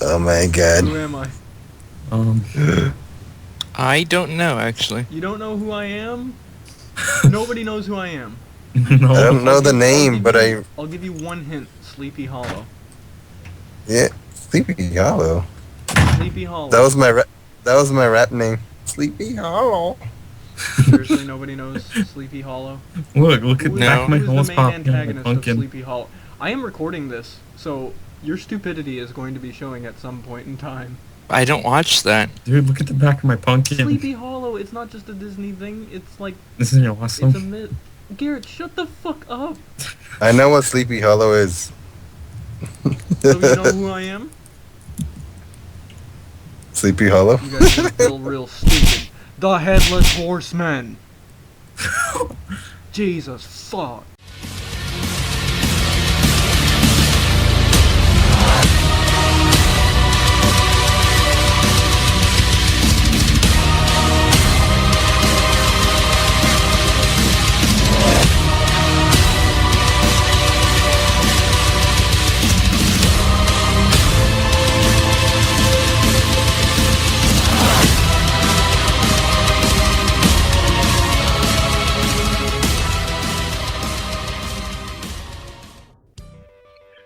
Oh my god. Who am I? I don't know, actually. You don't know who I am? Nobody knows who I am. No. I don't know the name, but I'll give you one hint. Sleepy Hollow. Yeah, Sleepy Hollow. Sleepy Hollow. That was my rap name. Sleepy Hollow. Seriously, nobody knows Sleepy Hollow? Look at No. back my Who's holes the main popping. antagonist of Pumpkin. Sleepy Hollow? I am recording this, so your stupidity is going to be showing at some point in time. I don't watch that. Dude, look at the back of my pumpkin. Sleepy Hollow, it's not just a Disney thing, it's like, This is it's a awesome. myth. Garrett, shut the fuck up! I know what Sleepy Hollow is. So you know who I am? Sleepy Hollow? You guys are still real stupid. The Headless Horseman! Jesus fuck.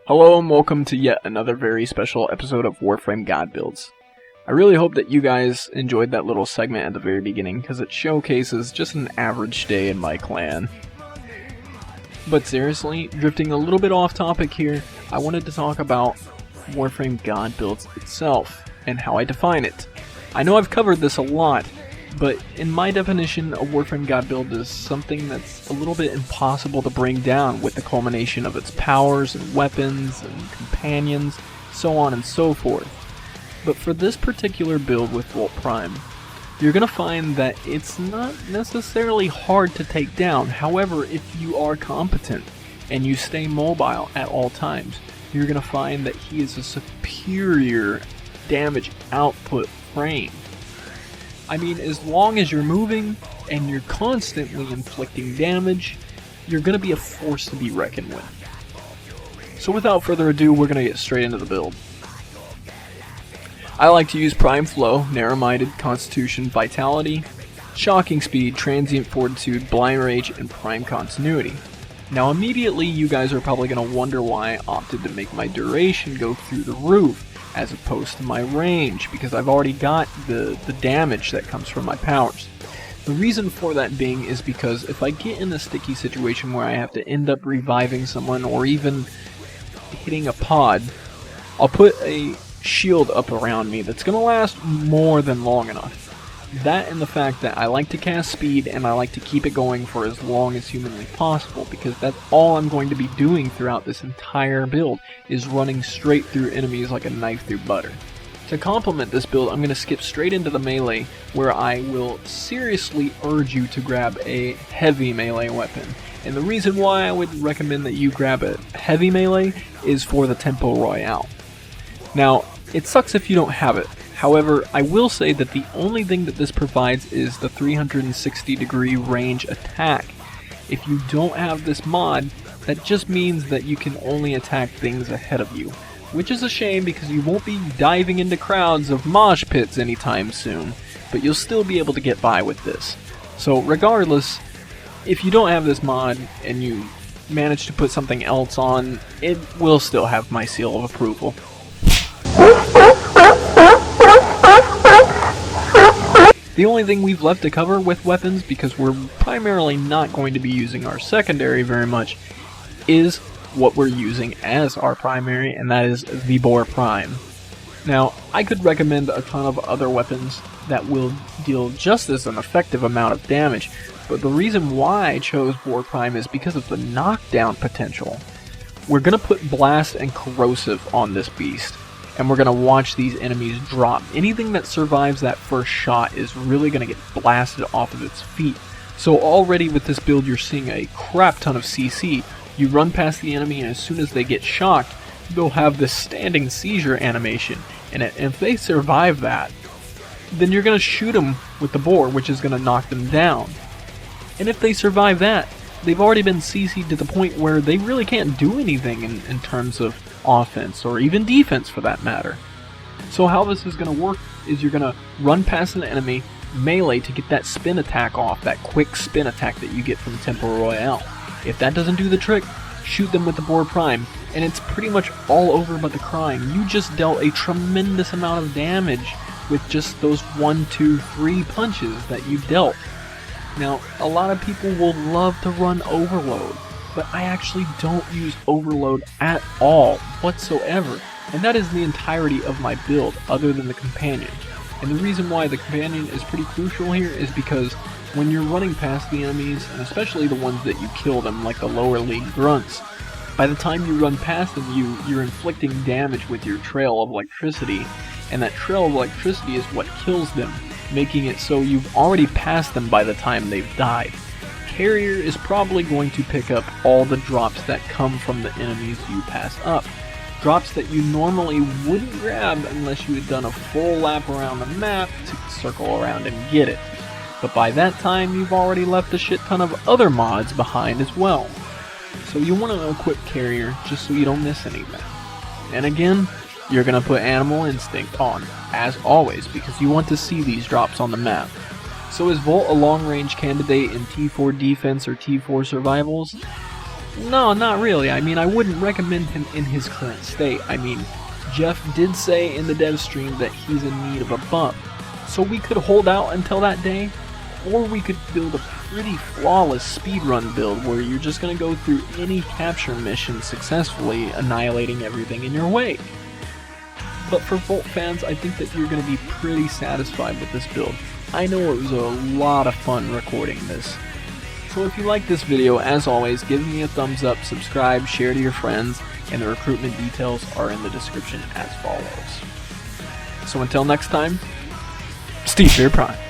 Hello and welcome to yet another very special episode of Warframe God Builds. I really hope that you guys enjoyed that little segment at the very beginning, because it showcases just an average day in my clan. But seriously, drifting a little bit off topic here, I wanted to talk about Warframe God Builds itself, and how I define it. I know I've covered this a lot, but in my definition, a Warframe God build is something that's a little bit impossible to bring down with the culmination of its powers and weapons and companions, so on and so forth. But for this particular build with Boar Prime, you're going to find that it's not necessarily hard to take down. However, if you are competent and you stay mobile at all times, you're going to find that he is a superior damage output frame. I mean, as long as you're moving and you're constantly inflicting damage, you're going to be a force to be reckoned with. So without further ado, we're going to get straight into the build. I like to use Prime Flow, Narrow-Minded, Constitution, Vitality, Shocking Speed, Transient Fortitude, Blind Rage, and Prime Continuity. Now immediately you guys are probably going to wonder why I opted to make my duration go through the roof as opposed to my range, because I've already got the damage that comes from my powers. The reason for that being is because if I get in a sticky situation where I have to end up reviving someone or even hitting a pod, I'll put a shield up around me that's going to last more than long enough. That and the fact that I like to cast speed and I like to keep it going for as long as humanly possible, because that's all I'm going to be doing throughout this entire build, is running straight through enemies like a knife through butter. To complement this build, I'm going to skip straight into the melee, where I will seriously urge you to grab a heavy melee weapon. And the reason why I would recommend that you grab a heavy melee is for the Tempo Royale. Now, it sucks if you don't have it. However, I will say that the only thing that this provides is the 360-degree range attack. If you don't have this mod, that just means that you can only attack things ahead of you, which is a shame because you won't be diving into crowds of mosh pits anytime soon, but you'll still be able to get by with this. So regardless, if you don't have this mod and you manage to put something else on, it will still have my seal of approval. The only thing we've left to cover with weapons, because we're primarily not going to be using our secondary very much, is what we're using as our primary, and that is the Boar Prime. Now, I could recommend a ton of other weapons that will deal just as an effective amount of damage, but the reason why I chose Boar Prime is because of the knockdown potential. We're going to put Blast and Corrosive on this beast, and we're going to watch these enemies drop. Anything that survives that first shot is really going to get blasted off of its feet. So already with this build you're seeing a crap ton of CC. You run past the enemy and as soon as they get shocked, they'll have this standing seizure animation. And if they survive that, then you're going to shoot them with the boar, which is going to knock them down. And if they survive that, they've already been CC'd to the point where they really can't do anything in terms of offense, or even defense for that matter. So how this is going to work is you're going to run past an enemy, melee to get that spin attack off, that quick spin attack that you get from Temple Royale. If that doesn't do the trick, shoot them with the Boar Prime, and it's pretty much all over but the crying. You just dealt a tremendous amount of damage with just those 1, 2, 3 punches that you dealt. Now, a lot of people will love to run Overload, but I actually don't use Overload at all whatsoever, and that is the entirety of my build other than the companion. And the reason why the companion is pretty crucial here is because when you're running past the enemies, and especially the ones that you kill them, like the lower league grunts, by the time you run past them, you're inflicting damage with your trail of electricity, and that trail of electricity is what kills them, making it so you've already passed them by the time they've died. Carrier is probably going to pick up all the drops that come from the enemies you pass up. Drops that you normally wouldn't grab unless you had done a full lap around the map to circle around and get it. But by that time, you've already left a shit ton of other mods behind as well. So you want to equip Carrier just so you don't miss anything. And again, you're going to put Animal Instinct on, as always, because you want to see these drops on the map. So is Volt a long-range candidate in T4 defense or T4 survivals? No, not really. I mean, I wouldn't recommend him in his current state. I mean, Jeff did say in the dev stream that he's in need of a bump. So we could hold out until that day, or we could build a pretty flawless speedrun build where you're just going to go through any capture mission successfully, annihilating everything in your way. But for Volt fans, I think that you're going to be pretty satisfied with this build. I know it was a lot of fun recording this. So if you like this video, as always, give me a thumbs up, subscribe, share to your friends, and the recruitment details are in the description as follows. So until next time, Scindo Prime.